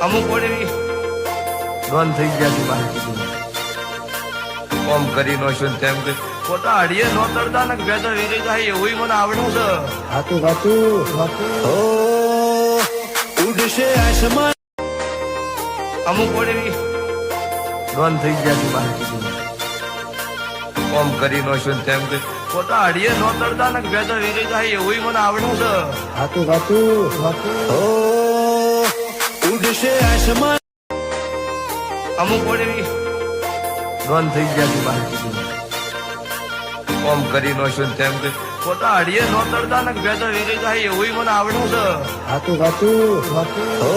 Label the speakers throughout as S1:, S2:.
S1: અમુક વળી
S2: બંધ થઈ ગયા છે બાકી
S1: કોમ કરી નો છું તેમ કે ખોટા હડીએ નો તરતા ને ભેદા વેરી જાય એવું મને આવડું છે.
S2: હાતું વાતું
S3: ઓ ઉડશે આસમાન
S1: અમુક વળી
S2: બંધ થઈ ગયા છે બાકી
S1: કોમ કરી નો છું તેમ કે ખોટા હડીએ નો તરતા ને ભેદા વેરી જાય એવું મને આવડું છે.
S2: હાતું વાતું
S3: ઓ ઉડશે આસમાન
S1: અમુક વળી
S2: બંધ થઈ ગયા છે બાકી
S1: કોમ કરી નો છું તેમ કે ખોટા હડીએ નો તરતા ને ભેદા વેરી જાય એવું મને આવડું છે.
S2: હાતું વાતું
S3: ઓ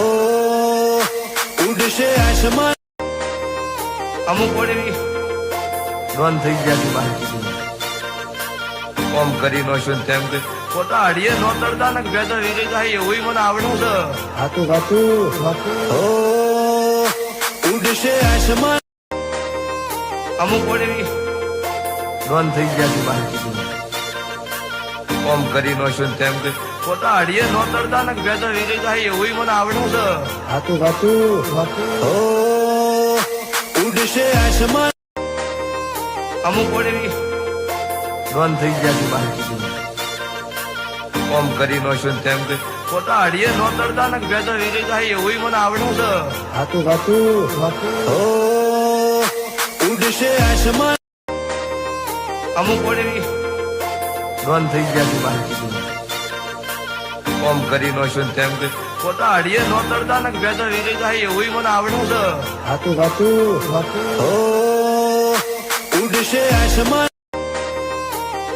S3: ઉડશે આસમાન
S1: અમુક વળી
S2: બંધ થઈ ગયા છે બાકી
S1: કોમ કરી નો છું તેમ કે ખોટા હડીએ નો તરતા ને ભેદા વેરી જાય એવું મને આવડું છે.
S2: હાતું વાતું
S3: ઓ ઉડશે આસમાન
S1: અમુક વળી
S2: બંધ થઈ ગયા છે બાકી
S1: કોમ કરી નો છું તેમ કે ખોટા હડીએ નો તરતા ને ભેદા વેરી જાય એવું મને આવડું છે.
S2: હાતું વાતું
S3: ઓ ઉડશે આસમાન
S1: અમુક વળી
S2: બંધ થઈ ગયા છે બાકી
S1: કોમ કરી નો છું તેમ કે ખોટા હડીએ નો તરતા ને ભેદા વેરી જાય એવું મને આવડું છે.
S2: હાતું વાતું
S3: ઓ ઉડશે આસમાન
S1: અમુક વળી
S2: બંધ થઈ ગયા છે બાકી
S1: કોમ કરી નો છું તેમ કે ખોટા હડીએ નો તરતા ને ભેદા વેરી જાય એવું મને આવડું છે.
S2: હાતું વાતું
S3: ઓ ઉડશે આસમાન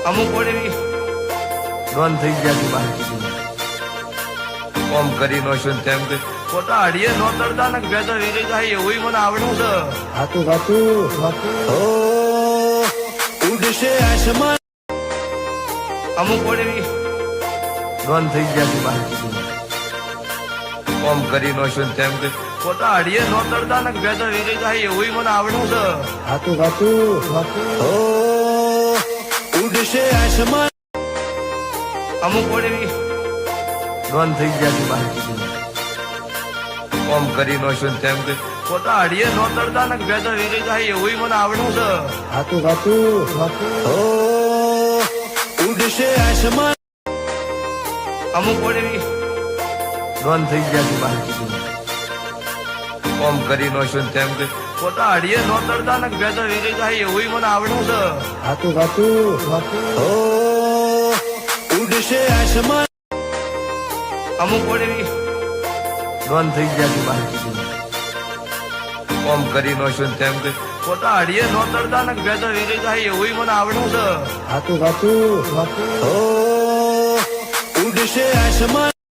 S1: અમુક વળી
S2: બંધ થઈ ગયા છે બાકી
S1: કોમ કરી નો છું તેમ કે ખોટા હડીએ નો તરતા ને ભેદા વેરી જાય એવું મને આવડું છે.
S2: હાતું વાતું
S3: ઓ ઉડશે આસમાન
S1: અમુક વળી
S2: બંધ થઈ ગયા છે બાકી
S1: કોમ કરી નો છું તેમ કે ખોટા હડીએ નો તરતા ને ભેદા વેરી જાય એવું મને આવડું છે.
S2: હાતું વાતું
S3: ઓ ઉડશે આસમાન
S1: અમુક વળી
S2: બંધ થઈ ગયા છે બાકી
S1: કોમ કરી નો છું તેમ કે ખોટા હડીએ નો તરતા ને ભેદા વેરી જાય એવું મને આવડું છે.
S2: હાતું વાતું
S3: ઓ ઉડશે આસમાન
S1: અમુક વળી
S2: બંધ થઈ ગયા છે બાકી
S1: કોમ કરી નો છું તેમ કે ખોટા હડીએ નો તરતા ને ભેદા વેરી જાય એવું મને આવડું છે.
S2: હાતું વાતું
S3: ઓ ઉડશે આસમાન
S1: અમુક વળી
S2: બંધ થઈ ગયા છે બાકી
S1: કોમ કરી નો છું તેમ કે ખોટા હડીએ નો તરતા ને ભેદા વેરી જાય એવું મને આવડું છે.
S2: હાતું વાતું
S3: ઓ ઉડશે આસમાન